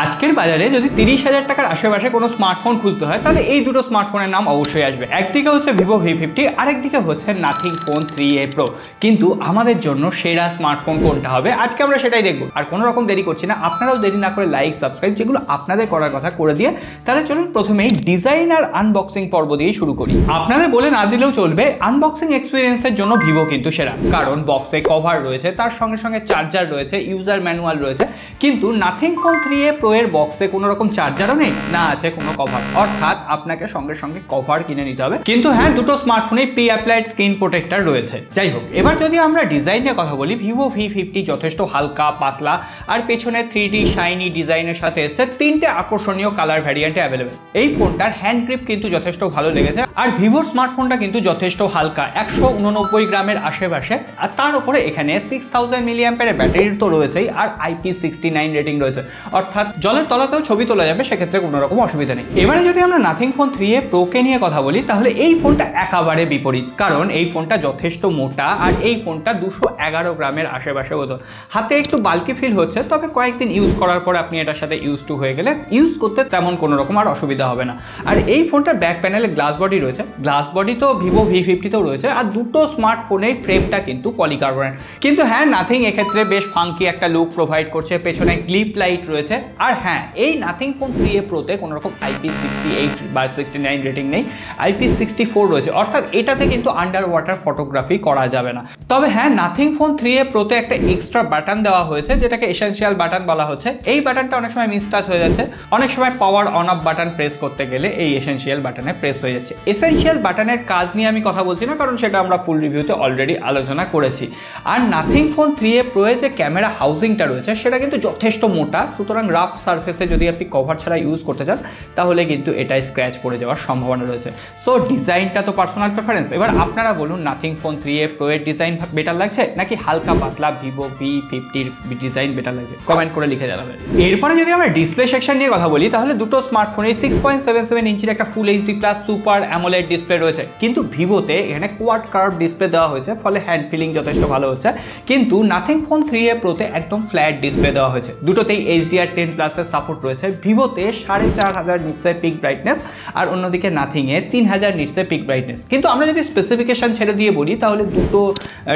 আজকের বাজারে যদি 30,000 টাকার আশেপাশে কোনো স্মার্টফোন খুঁজতে হয় তাহলে এই দুটো স্মার্টফোনের নাম অবশ্যই আসবে। একদিকে হচ্ছে ভিভো V50, আরেকদিকে হচ্ছে নাথিং ফোন 3A Pro। কিন্তু আমাদের জন্য সেরা স্মার্টফোন কোনটা হবে আজকে আমরা সেটাই দেখব। আর কোনো রকম দেরি করছি না, আপনারাও দেরি না করে লাইক সাবস্ক্রাইব যেগুলো আপনাদের করার কথা করে দিয়ে তাহলে চলুন প্রথমেই ডিজাইন আর আনবক্সিং পর্ব দিয়ে শুরু করি। আপনাদের বলে না দিলেও চলবে, আনবক্সিং এক্সপিরিয়েন্সের জন্য ভিভো কিন্তু সেরা, কারণ বক্সে কভার রয়েছে, তার সঙ্গে সঙ্গে চার্জার রয়েছে, ইউজার ম্যানুয়াল রয়েছে। কিন্তু নাথিং ফোন 3A Pro এর বক্সে কোনো রকম চার্জারও নেই, না আছে কোনো কভার, অর্থাৎ আপনাকে সঙ্গে সঙ্গে কভার কিনে নিতে হবে। কিন্তু হ্যাঁ, দুটো স্মার্টফোনে প্রি অ্যাপ্লাইড স্ক্রিন প্রোটেক্টর রয়েছে। যাই হোক, এবার যদি আমরা ডিজাইন নিয়ে কথা বলি, ভিভো V50 যথেষ্ট হালকা পাতলা আর পেছনে 3D শাইনি ডিজাইনের সাথে এসছে তিনটে আকর্ষণীয় কালার ভ্যারিয়েন্টে অ্যাভেলেবেল। এই ফোনটার হ্যান্ড গ্রিপ কিন্তু যথেষ্ট ভালো লেগেছে। আর ভিভোর স্মার্টফোনটা কিন্তু যথেষ্ট হালকা, 189 গ্রামের আশেপাশে। আর তার উপরে এখানে 6000 মিলিঅ্যাম্পিয়ারের ব্যাটারি তো রয়েছেই, আর IP69 রেটিং রয়েছে, অর্থাৎ জলের তলাতেও ছবি তোলা যাবে, সেক্ষেত্রে কোনো রকম অসুবিধা নেই। এবারে যদি আমরা নাথিং ফোন 3A Pro কে নিয়ে কথা বলি তাহলে এই ফোনটা একেবারে বিপরীত, কারণ এই ফোনটা যথেষ্ট মোটা আর এই ফোনটা 211 গ্রামের আশেপাশে ওজন। হাতে একটু বাল্কি ফিল হচ্ছে, তবে কয়েকদিন ইউজ করার পর আপনি এটার সাথে ইউজ টু হয়ে গেলে ইউজ করতে তেমন কোনো রকম আর অসুবিধা হবে না। আর এই ফোনটার ব্যাক প্যানেলে গ্লাস বডি রয়েছে, গ্লাস বডি তো ভিভো V50 তেও রয়েছে, আর দুটো স্মার্টফোনের ফ্রেমটা কিন্তু পলিকার্বনেট। কিন্তু হ্যাঁ, নাথিং এক্ষেত্রে বেশ ফাঙ্কি একটা লুক প্রোভাইড করছে, পেছনে ক্লিপ লাইট রয়েছে। আর হ্যাঁ, এই নাথিং ফোন 3A Pro তে কোনো রকম IP68 বা 69 রেটিং নেই, IP64 রয়েছে, অর্থাৎ এটাতে কিন্তু আন্ডার ওয়াটার ফটোগ্রাফি করা যাবে না। তবে হ্যাঁ, নাথিং ফোন 3A Pro তে একটা এক্সট্রা বাটন দেওয়া হয়েছে, যেটাকে এসেনশিয়াল বাটন বলা হচ্ছে। এই বাটনটা অনেক সময় মিসটাচ হয়ে যাচ্ছে, অনেক সময় power on of button press করতে গেলে এই এসেনশিয়াল বাটনে প্রেস হয়ে যাচ্ছে। এসেনশিয়াল বাটনের কাজ নিয়ে আমি কথা বলছি না, কারণ সেটা আমরা ফুল রিভিউতে অলরেডি আলোচনা করেছি। আর নাথিং ফোন 3A Pro এর যে ক্যামেরা হাউজিংটা রয়েছে সেটা কিন্তু যথেষ্ট মোটা, সুতরাং রাফ সারফেসে যদি আপনি কভার ছাড়া ইউজ করতে চান তাহলে কিন্তু এটাই স্ক্র্যাচ পড়ে যাওয়ার সম্ভাবনা রয়েছে। সো ডিজাইনটা তো পার্সোনাল প্রেফারেন্স। এবার আপনারা বলুন, নাথিং ফোন 3A Pro এর ডিজাইন বেটার লাগছে নাকি হালকা পাতলা ভিভো V50 ডিজাইন বেটার লাগছে? কমেন্ট করে লিখে জানাবেন। এরপরে যদি আমরা ডিসপ্লে সেকশন নিয়ে কথা বলি তাহলে দুটো স্মার্টফোনে 6.77 ইঞ্চির একটা ফুল HD plus super AMOLED display রয়েছে, কিন্তু ভিভোতে এখানে কোয়াড কার্ভ ডিসপ্লে দেওয়া হয়েছে, ফলে হ্যান্ড ফিলিং যথেষ্ট ভালো হচ্ছে। কিন্তু নাথিং ফোন 3A Pro তে একদম ফ্ল্যাট ডিসপ্লে দেওয়া হয়েছে। দুটোতেই HDR10 প্লাসের সাপোর্ট রয়েছে। ভিভোতে 4500 নিটসের পিক ব্রাইটনেস আর অন্যদিকে নাথিংয়ে 3000 নিটসের পিক ব্রাইটনেস। কিন্তু আমরা যদি স্পেসিফিকেশন ছেড়ে দিয়ে বলি তাহলে দুটো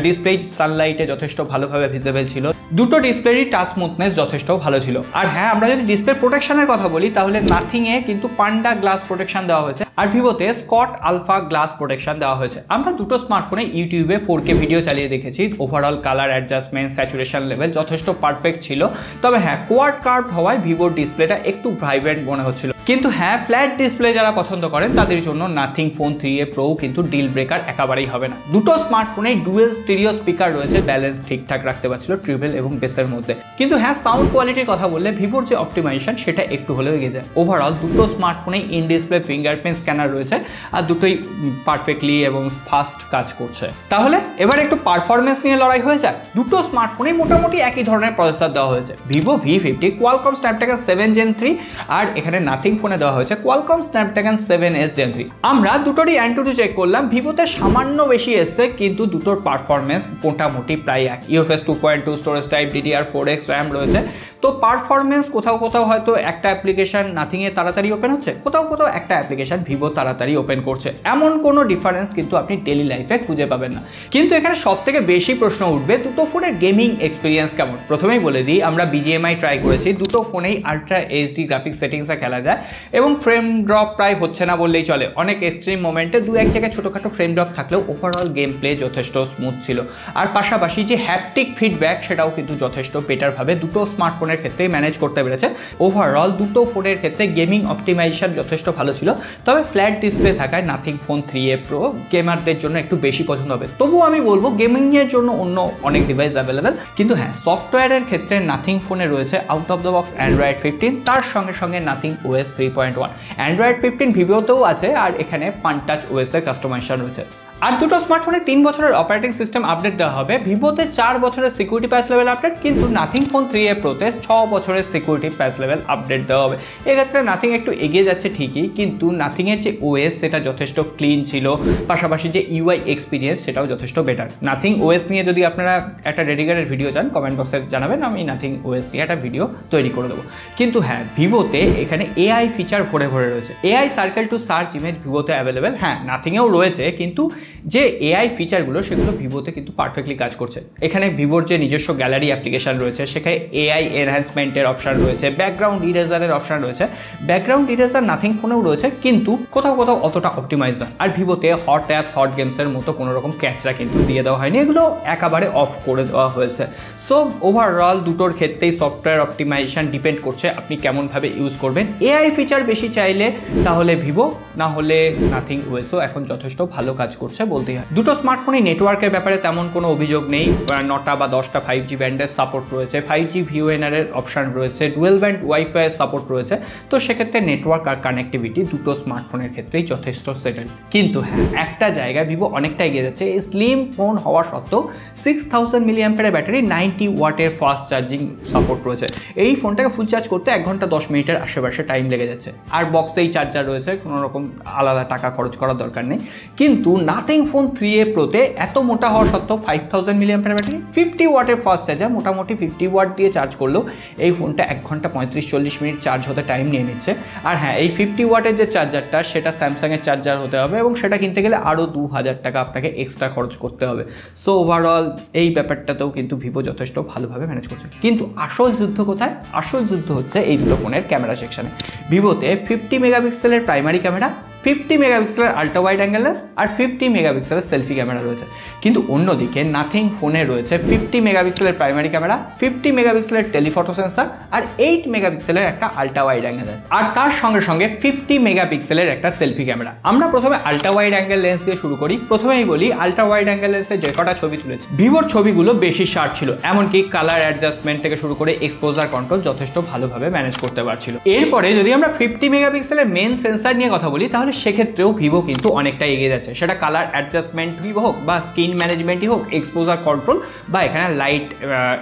ডিসপ্লে সানলাইটে যথেষ্ট ভালোভাবে ভিজিবল ছিল, দুটো ডিসপ্লেরই টাচ স্মুথনেস যথেষ্ট ভালো ছিল। আর হ্যাঁ, আমরা যদি ডিসপ্লে প্রোটেকশনের কথা বলি তাহলে নাথিংয়ে কিন্তু পান্ডা গ্লাস প্রোটেকশন দেওয়া হয়েছে আর ভিভোতে স্কট আলফা গ্লাস প্রোটেকশন দেওয়া হয়েছে। আমরা দুটো স্মার্টফোনে ইউটিউবে 4K ভিডিও চালিয়ে দেখেছি, overall colour adjustment, saturation level যথেষ্ট পারফেক্ট ছিল। তবে হ্যাঁ, কোয়াড কার্ভ হওয়ায় ভিভোর ডিসপ্লেটা একটু ভাইব্রেন্ট মনে হচ্ছিল। কিন্তু হ্যাঁ, ফ্ল্যাট ডিসপ্লে যারা পছন্দ করেন তাদের জন্য নাথিং ফোন 3A Pro কিন্তু ডিল ব্রেকার একেবারেই হবে না। দুটো স্মার্টফোনে ডুয়েল স্টিরিও স্পিকার রয়েছে, ব্যালেন্স ঠিকঠাক রাখতে পারছিল ট্রিপল এবং বেসের মধ্যে। কিন্তু হ্যাঁ, সাউন্ড কোয়ালিটির কথা বললে ভিভোর যে অপটিমাইজেশন সেটা একটু হলেও এগিয়ে যায়। ওভারঅল দুটো স্মার্টফোনে ইন ডিসপ্লে ফিঙ্গারপ্রিন্ট স্ক্যানার রয়েছে আর দুটোই পারফেক্টলি এবং ফাস্ট কাজ করছে। তাহলে এবার একটু পারফরমেন্স নিয়ে লড়াই হয়ে যায়। দুটো স্মার্টফোনে মোটামুটি একই ধরনের প্রসেসর দেওয়া হয়েছে। Vivo V50 Qualcomm Snapdragon 7 Gen 3 আর এখানে নাথিং ফোনে দেওয়া হয়েছে কোয়ালকম স্ন্যাপড্রাগন 7S Gen 3। আমরা দুটোরই অ্যান্টুটু চেক করলাম, ভিভোতে সামান্য বেশি এসছে, কিন্তু দুটোর পারফরমেন্স মোটামুটি প্রায় এক। UFS 2.2 storage type, DDR4X RAM রয়েছে। তো পারফরমেন্স কোথাও কোথাও হয়তো একটা অ্যাপ্লিকেশন নাথিংয়ে তাড়াতাড়ি ওপেন হচ্ছে, কোথাও কোথাও একটা অ্যাপ্লিকেশন ভিভো তাড়াতাড়ি ওপেন করছে, এমন কোনো ডিফারেন্স কিন্তু আপনি ডেইলি লাইফে খুঁজে পাবেন না। কিন্তু এখানে সব থেকে বেশি প্রশ্ন উঠবে দুটো ফোনের গেমিং এক্সপিরিয়েন্স কেমন। প্রথমেই বলে দিই, আমরা BGMI ট্রাই করেছি, দুটো ফোনেই আলট্রা HD গ্রাফিক্স সেটিংসে খেলা যায় এবং ফ্রেম ড্রপ প্রায় হচ্ছে না বললেই চলে। অনেক এক্সট্রিম মোমেন্টে দু এক জায়গায় ছোটোখাটো ফ্রেম ড্রপ থাকলেও ওভারঅল গেম প্লে যথেষ্ট স্মুথ ছিল। আর পাশাপাশি যে হ্যাপটিক ফিডব্যাক সেটাও কিন্তু যথেষ্ট বেটারভাবে দুটো স্মার্টফোনের ক্ষেত্রেই ম্যানেজ করতে পেরেছে। ওভারঅল দুটো ফোনের ক্ষেত্রে গেমিং অপটিমাইজেশন যথেষ্ট ভালো ছিল। তবে ফ্ল্যাট ডিসপ্লে থাকায় নাথিং ফোন 3A Pro গেমারদের জন্য একটু বেশি পছন্দ হবে। তবুও আমি বলবো গেমিংয়ের জন্য অন্য অনেক ডিভাইস অ্যাভেলেবেল। কিন্তু হ্যাঁ, সফটওয়্যারের ক্ষেত্রে নাথিং ফোনে রয়েছে out of the box Android 15, তার সঙ্গে সঙ্গে নাথিং OS 3.1। Android 15 ভিভোতেও আছে আর এখানে ফানটাচ OS এর কাস্টমাইজেশন রয়েছে। আর দুটো স্মার্টফোনে 3 বছরের অপারেটিং সিস্টেম আপডেট দেওয়া হবে। ভিভোতে 4 বছরের সিকিউরিটি প্যাচ লেভেল আপডেট, কিন্তু নাথিং ফোন 3A প্রোতে 6 বছরের সিকিউরিটি প্যাচ লেভেল আপডেট দেওয়া হবে। এক্ষেত্রে নাথিং একটু এগিয়ে যাচ্ছে ঠিকই, কিন্তু নাথিংয়ের যে ওএস সেটা যথেষ্ট ক্লিন ছিল, পাশাপাশি যে ইউআই এক্সপিরিয়েন্স সেটাও যথেষ্ট বেটার। নাথিং ওএস নিয়ে যদি আপনারা একটা ডেডিকেটেড ভিডিও চান কমেন্ট বক্সে জানাবেন, আমি নাথিং ওএস নিয়ে একটা ভিডিও তৈরি করে দেবো। কিন্তু হ্যাঁ, ভিভোতে এখানে এআই ফিচার ভরে ভরে রয়েছে। AI circle to search image ভিভোতে অ্যাভেলেবেল, হ্যাঁ নাথিংয়েও রয়েছে, কিন্তু যে এআই ফিচারগুলো সেগুলো ভিভোতে কিন্তু পারফেক্টলি কাজ করছে। এখানে ভিভোর যে নিজস্ব গ্যালারি অ্যাপ্লিকেশন রয়েছে, সেখানে এআই এনহ্যান্সমেন্টের অপশান রয়েছে, ব্যাকগ্রাউন্ড ইরেজারের অপশান রয়েছে। ব্যাকগ্রাউন্ড ইরেজার নাথিং ফোনেও রয়েছে, কিন্তু কোথাও কোথাও অতটা অপটিমাইজ নয়। আর ভিভোতে হট অ্যাপস, হট গেমসের মতো কোনো রকম ক্যাচরা কিন্তু দিয়ে দেওয়া হয়নি, এগুলো একেবারে অফ করে দেওয়া হয়েছে। সো ওভারঅল দুটোর ক্ষেত্রেই সফটওয়্যার অপটিমাইজেশন ডিপেন্ড করছে আপনি কেমনভাবে ইউজ করবেন। এআই ফিচার বেশি চাইলে তাহলে ভিভো, না হলে নাথিং ওএসও এখন যথেষ্ট ভালো কাজ করছে বলতেই হয়। দুটো স্মার্টফোনে নেটওয়ার্কের ব্যাপারে তেমন কোনো অভিযোগ নেই। 9টা বা 10টা 5G ব্যান্ডের সাপোর্ট রয়েছে, 5G VoNR এর অপশান রয়েছে, ডুয়েল ব্যান্ড ওয়াইফাই এর সাপোর্ট রয়েছে। তো সেক্ষেত্রে নেটওয়ার্ক আর কানেক্টিভিটি দুটো স্মার্টফোনের ক্ষেত্রেই যথেষ্ট সেটেল। কিন্তু হ্যাঁ, একটা জায়গায় ভিভো অনেকটা এগিয়ে যাচ্ছে। এই স্লিম ফোন হওয়া সত্ত্বেও 6000 mAh ব্যাটারি, 90 ওয়াটের ফাস্ট চার্জিং সাপোর্ট রয়েছে। এই ফোনটাকে ফুল চার্জ করতে 1 ঘন্টা 10 মিনিটের আশেপাশে টাইম লেগে যাচ্ছে। আর বক্সেই চার্জার রয়েছে, কোনো রকম আলাদা টাকা খরচ করার দরকার নেই। কিন্তু নাথিং ফোন 3A প্রোতে এত মোটা হওয়া সত্ত্বেও 5000 mAh ব্যাটারি, 50 ওয়াটের ফাস্ট চার্জার, মোটামুটি 50 ওয়াট দিয়ে চার্জ করলেও এই ফোনটা 1 ঘন্টা 35-40 মিনিট চার্জ হতে টাইম নিয়ে নিচ্ছে। আর হ্যাঁ, এই 50 ওয়াটের যে চার্জারটা সেটা স্যামসাংয়ের চার্জার হতে হবে, এবং সেটা কিনতে গেলে আরও 2000 টাকা আপনাকে এক্সট্রা খরচ করতে হবে। সো ওভারঅল এই ব্যাপারটাতেও কিন্তু ভিভো যথেষ্ট ভালোভাবে ম্যানেজ করছে। কিন্তু আসল যুদ্ধ কোথায়? আসল যুদ্ধ হচ্ছে এই দুটো ফোনের ক্যামেরা সেকশনে। ভিভোতে 50 মেগাপিক্সেলের প্রাইমারি ক্যামেরা, 50 মেগাপিক্সেলের আল্ট্রা ওয়াইড অ্যাঙ্গেল লেন্স আর 50 মেগাপিক্সেলের সেলফি ক্যামেরা রয়েছে। কিন্তু অন্যদিকে নাথিং ফোনে রয়েছে 50 মেগাপিক্সেলের প্রাইমারি ক্যামেরা, 50 মেগাপিক্সেলের টেলিফটো সেন্সর আর 8 মেগাপিক্সেলের একটা আল্ট্রা ওয়াইড অ্যাঙ্গেল লেন্স, আর তার সঙ্গে সঙ্গে 50 মেগাপিক্সেলের একটা সেলফি ক্যামেরা। আমরা প্রথমে আল্ট্রা ওয়াইড অ্যাঙ্গেল লেন্স দিয়ে শুরু করি। প্রথমেই বলি, আল্ট্রা ওয়াইড অ্যাঙ্গেল লেন্সে যে কটা ছবি তুলেছে, ভিভোর ছবিগুলো বেশি শার্প ছিল, এমনকি কালার অ্যাডজাস্টমেন্ট থেকে শুরু করে এক্সপোজার কন্ট্রোল যথেষ্ট ভালোভাবে ম্যানেজ করতে পারছিল। এরপরে যদি আমরা 50 মেগাপিক্সেলের মেন সেন্সর নিয়ে কথা বলি, তাহলে সেক্ষেত্রেও ভিভো কিন্তু অনেকটা এগিয়ে যাচ্ছে। সেটা কালার অ্যাডজাস্টমেন্টই হোক, বা স্ক্রিন ম্যানেজমেন্টই হোক, এক্সপোজার কন্ট্রোল, বা এখানে লাইট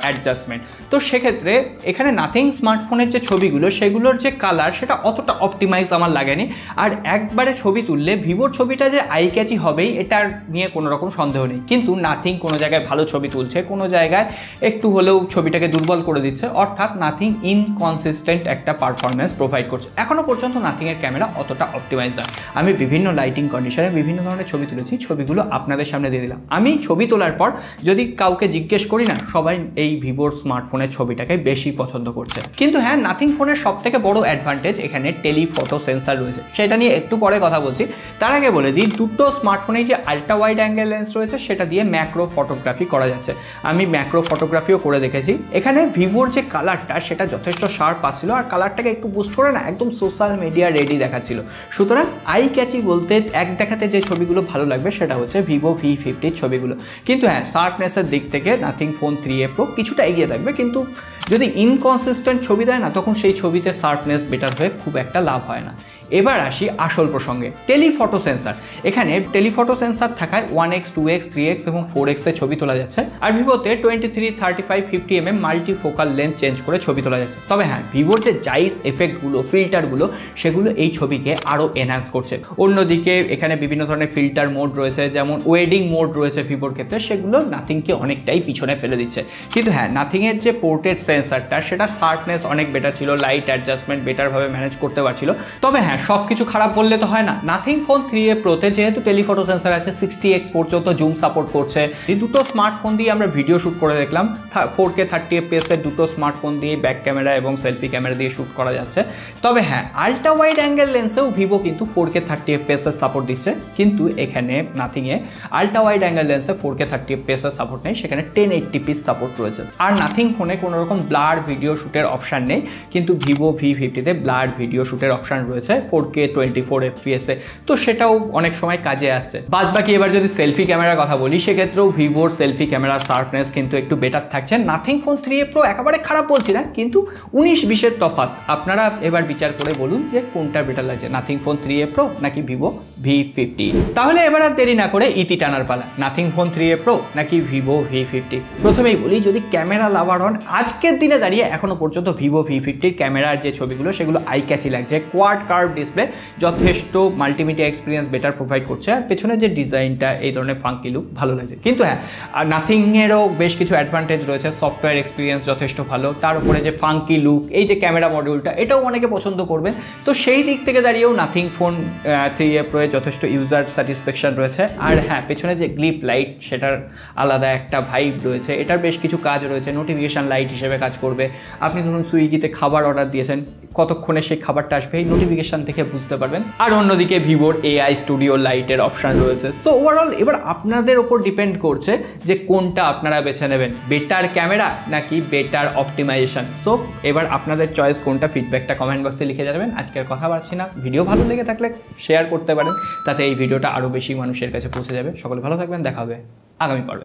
অ্যাডজাস্টমেন্ট। তো সেক্ষেত্রে এখানে নাথিং স্মার্টফোনের যে ছবিগুলো, সেগুলোর যে কালার সেটা অতটা অপটিমাইজ আমার লাগেনি। আর একবারে ছবি তুললে ভিভোর ছবিটা যে আই ক্যাচি হবেই, এটার নিয়ে কোনো রকম সন্দেহ নেই। কিন্তু নাথিং কোনো জায়গায় ভালো ছবি তুলছে, কোনো জায়গায় একটু হলেও ছবিটাকে দুর্বল করে দিচ্ছে, অর্থাৎ নাথিং ইনকনসিস্টেন্ট একটা পারফরমেন্স প্রোভাইড করছে। এখনও পর্যন্ত নাথিংয়ের ক্যামেরা অতটা অপটিমাইজ নয়। আমি বিভিন্ন লাইটিং কন্ডিশনে বিভিন্ন ধরনের ছবি তুলেছি, ছবিগুলো আপনাদের সামনে দিয়ে দিলাম। আমি ছবি তোলার পর যদি কাউকে জিজ্ঞেস করি না, সবাই এই ভিভোর স্মার্টফোনের ছবিটাকে বেশি পছন্দ করছে। কিন্তু হ্যাঁ, নাথিং ফোনের সব থেকে বড় অ্যাডভান্টেজ এখানে টেলিফটো সেন্সর রয়েছে, সেটা নিয়ে একটু পরে কথা বলছি। তার আগে বলে দিই, দুটো স্মার্টফোনে যে আল্ট্রা ওয়াইড অ্যাঙ্গেল লেন্স রয়েছে, সেটা দিয়ে ম্যাক্রো ফটোগ্রাফি করা যাচ্ছে। আমি ম্যাক্রো ফটোগ্রাফিও করে দেখেছি। এখানে ভিভোর যে কালারটা সেটা যথেষ্ট শার্প আসছিল, আর কালারটাকে একটু বুস্ট করে না একদম সোশ্যাল মিডিয়া রেডি দেখাচ্ছিল। সুতরাং আই ক্যাচি বলতে এক দেখাতে যে ছবিগুলো ভালো লাগবে সেটা হচ্ছে ভিভো V50 ছবিগুলো। কিন্তু হ্যাঁ, শার্পনেসের দিক থেকে নাথিং ফোন 3A প্রো কিছুটা এগিয়ে থাকবে, কিন্তু যদি ইনকনসিস্টেন্ট ছবি দেয় না, তখন সেই ছবিতে শার্পনেস বেটার হয়ে খুব একটা লাভ হয় না। এবার আসি আসল প্রসঙ্গে, টেলিফটো সেন্সর। এখানে টেলিফটো সেন্সর থাকায় 1x, 2x, 3x এবং 4x এর ছবি তোলা যাচ্ছে। আর ভিভোতে 23, 35, 50mm multi focal length change করে ছবি তোলা যাচ্ছে। তবে হ্যাঁ, ভিভোর যে জাইস এফেক্টগুলো, ফিল্টারগুলো, সেগুলো এই ছবিকে আরও এনহ্যান্স করছে। অন্যদিকে এখানে বিভিন্ন ধরনের ফিল্টার মোড রয়েছে, যেমন ওয়েডিং মোড রয়েছে ভিভোর ক্ষেত্রে, সেগুলো নাথিংকে অনেকটাই পিছনে ফেলে দিচ্ছে। কিন্তু হ্যাঁ, নাথিংয়ের যে পোর্ট্রেট সেন্সরটা, সেটা শার্পনেস অনেক বেটার ছিল, লাইট অ্যাডজাস্টমেন্ট বেটারভাবে ম্যানেজ করতে পারছিল। তবে হ্যাঁ, সব কিছু খারাপ বললে তো হয় না। নাথিং ফোন 3A প্রোতে যেহেতু টেলিফটো সেন্সর আছে, 60x পর্যন্ত জুম সাপোর্ট করছে। এই দুটো স্মার্টফোন দিয়ে আমরা ভিডিও শ্যুট করে দেখলাম, 4K 30 FPS এর দুটো স্মার্টফোন দিয়ে ব্যাক ক্যামেরা এবং সেলফি ক্যামেরা দিয়ে শ্যুট করা যাচ্ছে। তবে হ্যাঁ, আল্ট্রা ওয়াইড অ্যাঙ্গেল লেন্সেও ভিভো কিন্তু 4K 30 FPS এর সাপোর্ট দিচ্ছে, কিন্তু এখানে নাথিংয়ে আল্ট্রা ওয়াইড অ্যাঙ্গেল লেন্সে 4K 30 FPS এর সাপোর্ট নেই, সেখানে 1080p সাপোর্ট রয়েছে। আর নাথিং ফোনে কোনো রকম ব্লার ভিডিও শ্যুটের অপশান নেই, কিন্তু ভিভো V50 তে ব্লার ভিডিও শ্যুটের অপশান রয়েছে 4K 24 FPS তো সেটাও অনেক সময় কাজে আসছে। বাদ বাকি এবার যদি সেলফি ক্যামেরার কথা বলি সেক্ষেত্রেও ভিভোর সেলফি ক্যামেরা শার্পনেস কিন্তু একটু বেটার থাকছে। নাথিং ফোন 3a Pro একেবারে খারাপ বলছি না, কিন্তু 19-20 তফাৎ। আপনারা এবার বিচার করে বলুন যে কোনটা বেটার লাগছে, নাথিং ফোন 3a Pro নাকি ভিভো V50। তাহলে এবার আর দেরি না করে ইতি টানার পালা, নাথিং ফোন 3a Pro নাকি ভিভো V50। প্রথমেই বলি, যদি ক্যামেরা লাভার হন আজকের দিনে দাঁড়িয়ে এখনো পর্যন্ত ভিভো V50 ক্যামেরার যে ছবিগুলো সেগুলো আই ক্যাচি লাগছে। কোয়াড কার্ভ ডিসপ্লে যথেষ্ট মাল্টিমিডিয়া এক্সপিরিয়েন্স বেটার প্রোভাইড করছে, আর পেছনে যে ডিজাইনটা এই ধরনের ফাঙ্কি লুক ভালো লাগছে। কিন্তু হ্যাঁ, আর নাথিংয়েরও বেশ কিছু অ্যাডভান্টেজ রয়েছে, সফটওয়্যার এক্সপিরিয়েন্স যথেষ্ট ভালো, তার উপরে যে ফাঙ্কি লুক, এই যে ক্যামেরা মডিউলটা এটাও অনেকে পছন্দ করবেন। তো সেই দিক থেকে দাঁড়িয়েও নাথিং ফোন 3a Pro এর যথেষ্ট ইউজার স্যাটিসফ্যাকশন রয়েছে। আর হ্যাঁ, পেছনে যে গ্লিপ লাইট সেটার আলাদা একটা ভাইব রয়েছে, এটার বেশ কিছু কাজ রয়েছে, নোটিফিকেশান লাইট হিসেবে কাজ করবে। আপনি ধরুন সুইগিতে খাবার অর্ডার দিয়েছেন, কতক্ষণে সেই খাবারটা আসবে এই নোটিফিকেশান থেকে বুঝতে পারবেন। আর অন্যদিকে ভিভোর AI স্টুডিও লাইটের অপশান রয়েছে। সো ওভারঅল এবার আপনাদের ওপর ডিপেন্ড করছে যে কোনটা আপনারা বেছে নেবেন, বেটার ক্যামেরা নাকি বেটার অপটিমাইজেশন। সো এবার আপনাদের চয়েস কোনটা, ফিডব্যাকটা কমেন্ট বক্সে লিখে যাবেন। আজকের কথা বাড়ছি না, ভিডিও ভালো লেগে থাকলে শেয়ার করতে পারেন, তাতে এই ভিডিওটা আরও বেশি মানুষের কাছে পৌঁছে যাবে। সকলে ভালো থাকবেন, দেখা হবে আগামী পর্বে।